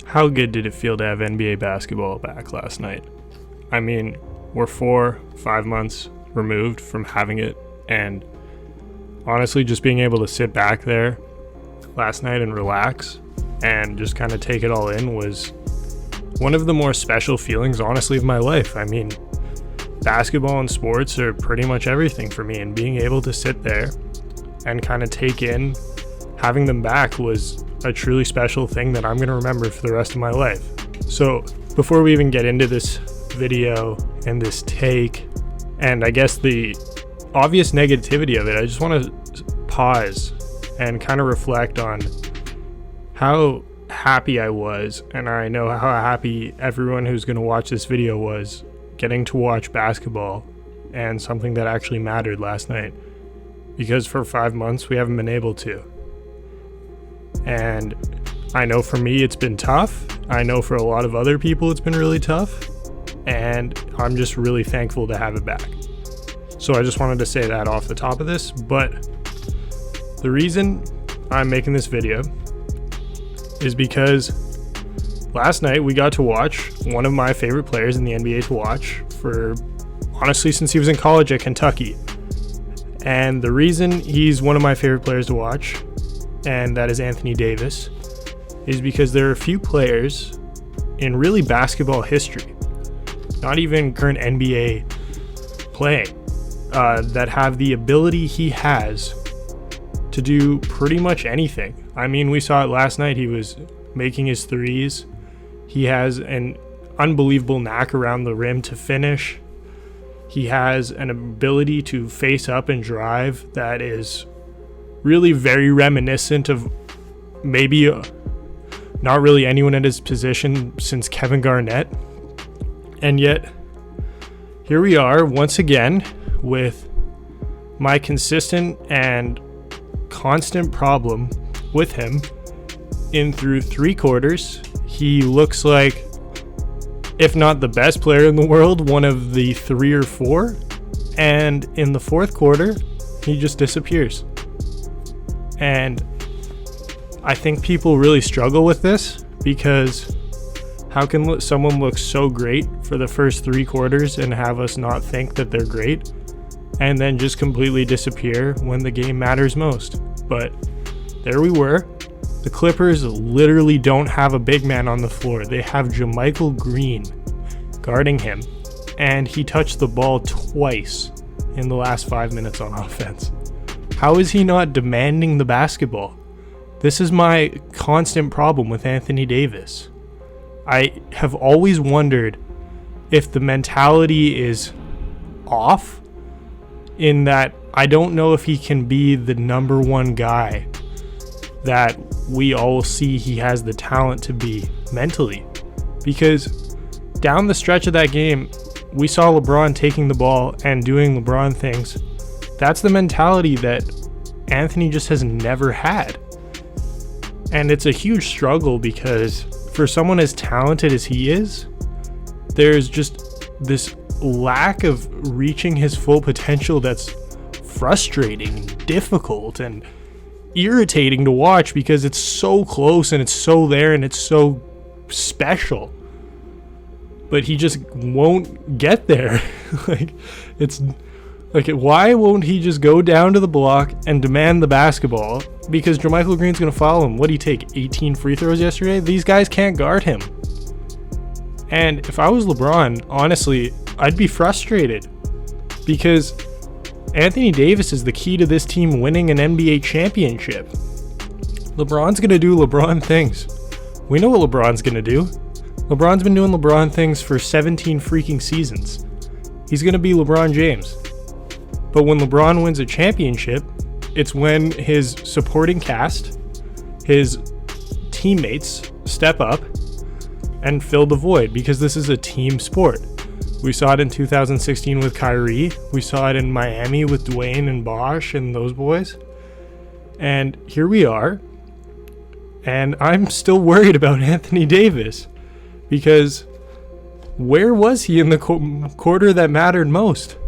How good did it feel to have NBA basketball back last night? I mean, we're 4-5 months removed from having it, and honestly, just being able to sit back there last night and relax and just kind of take it all in was one of the more special feelings, honestly, of my life. I mean, basketball and sports are pretty much everything for me, and being able to sit there and kind of take in having them back was a truly special thing that I'm going to remember for the rest of my life. So before we even get into this video and this take, and I guess the obvious negativity of it, I just want to pause and kind of reflect on how happy I was, and I know how happy everyone who's going to watch this video was getting to watch basketball and something that actually mattered last night, because for 5 months we haven't been able to. And I know for me it's been tough. I know for a lot of other people it's been really tough, and I'm just really thankful to have it back. So I just wanted to say that off the top of this. But the reason I'm making this video is because last night we got to watch one of my favorite players in the NBA to watch for, honestly, since he was in college at Kentucky. And the reason he's one of my favorite players to watch, and that is Anthony Davis, is because there are a few players in really basketball history, not even current NBA playing, that have the ability he has to do pretty much anything. I mean, we saw it last night. He was making his threes. He has an unbelievable knack around the rim to finish. He has an ability to face up and drive that is really very reminiscent of maybe not really anyone at his position since Kevin Garnett. And yet, here we are once again with my consistent and constant problem with him. In through 3 quarters, he looks like, if not the best player in the world, one of the 3 or 4. And in the 4th quarter, he just disappears. And I think people really struggle with this, because how can someone look so great for the first 3 quarters and have us not think that they're great, and then just completely disappear when the game matters most? But there we were. The Clippers literally don't have a big man on the floor. They have JaMychal Green guarding him, and he touched the ball twice in the last 5 minutes on offense. How is he not demanding the basketball? This is my constant problem with Anthony Davis. I have always wondered if the mentality is off, in that I don't know if he can be the number one guy that we all see he has the talent to be mentally. Because down the stretch of that game, we saw LeBron taking the ball and doing LeBron things. That's the mentality that Anthony just has never had. And it's a huge struggle, because for someone as talented as he is, there's just this lack of reaching his full potential that's frustrating and difficult and irritating to watch, because it's so close and it's so there and it's so special, but he just won't get there. Why won't he just go down to the block and demand the basketball? Because JaMychal Green's going to follow him. What did he take, 18 free throws yesterday? These guys can't guard him. And if I was LeBron, honestly, I'd be frustrated, because Anthony Davis is the key to this team winning an NBA championship. LeBron's going to do LeBron things. We know what LeBron's going to do. LeBron's been doing LeBron things for 17 freaking seasons. He's going to be LeBron James. But when LeBron wins a championship, it's when his supporting cast, his teammates, step up and fill the void, because this is a team sport. We saw it in 2016 with Kyrie. We saw it in Miami with Dwayne and Bosh and those boys. And here we are. And I'm still worried about Anthony Davis, because where was he in the quarter that mattered most?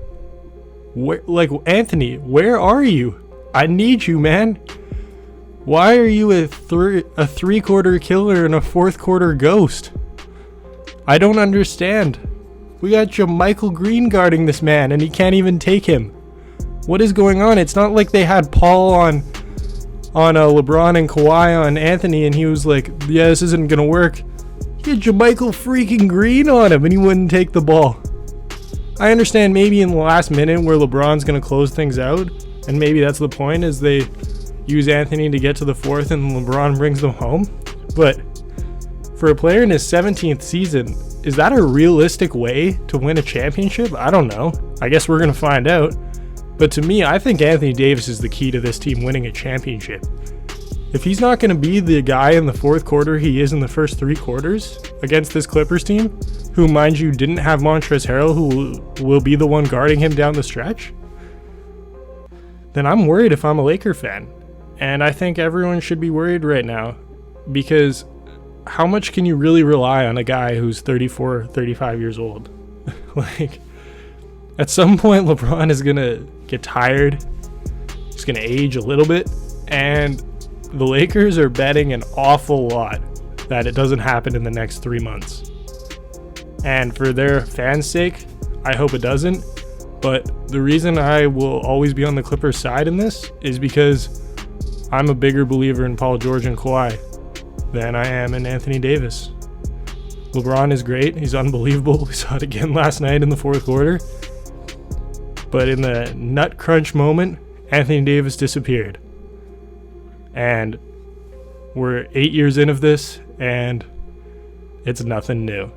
Anthony, where are you? I need you, man. Why are you a three-quarter killer and a fourth-quarter ghost? I don't understand. We got Michael Green guarding this man, and he can't even take him. What is going on? It's not like they had Paul on LeBron and Kawhi on Anthony, and he was like, yeah, this isn't going to work. He had Michael freaking Green on him, and he wouldn't take the ball. I understand maybe in the last minute where LeBron's going to close things out, and maybe that's the point, is they use Anthony to get to the fourth and LeBron brings them home. But for a player in his 17th season, is that a realistic way to win a championship? I don't know. I guess we're going to find out. But to me, I think Anthony Davis is the key to this team winning a championship. If he's not going to be the guy in the fourth quarter he is in the first three quarters against this Clippers team, who, mind you, didn't have Montrezl Harrell, who will be the one guarding him down the stretch, then I'm worried if I'm a Laker fan. And I think everyone should be worried right now, because how much can you really rely on a guy who's 34, 35 years old? Like, at some point, LeBron is going to get tired. He's going to age a little bit. And the Lakers are betting an awful lot that it doesn't happen in the next 3 months. And for their fans' sake, I hope it doesn't. But the reason I will always be on the Clippers' side in this is because I'm a bigger believer in Paul George and Kawhi than I am in Anthony Davis. LeBron is great. He's unbelievable. We saw it again last night in the fourth quarter. But in the nut crunch moment, Anthony Davis disappeared. And we're 8 years in of this, and it's nothing new.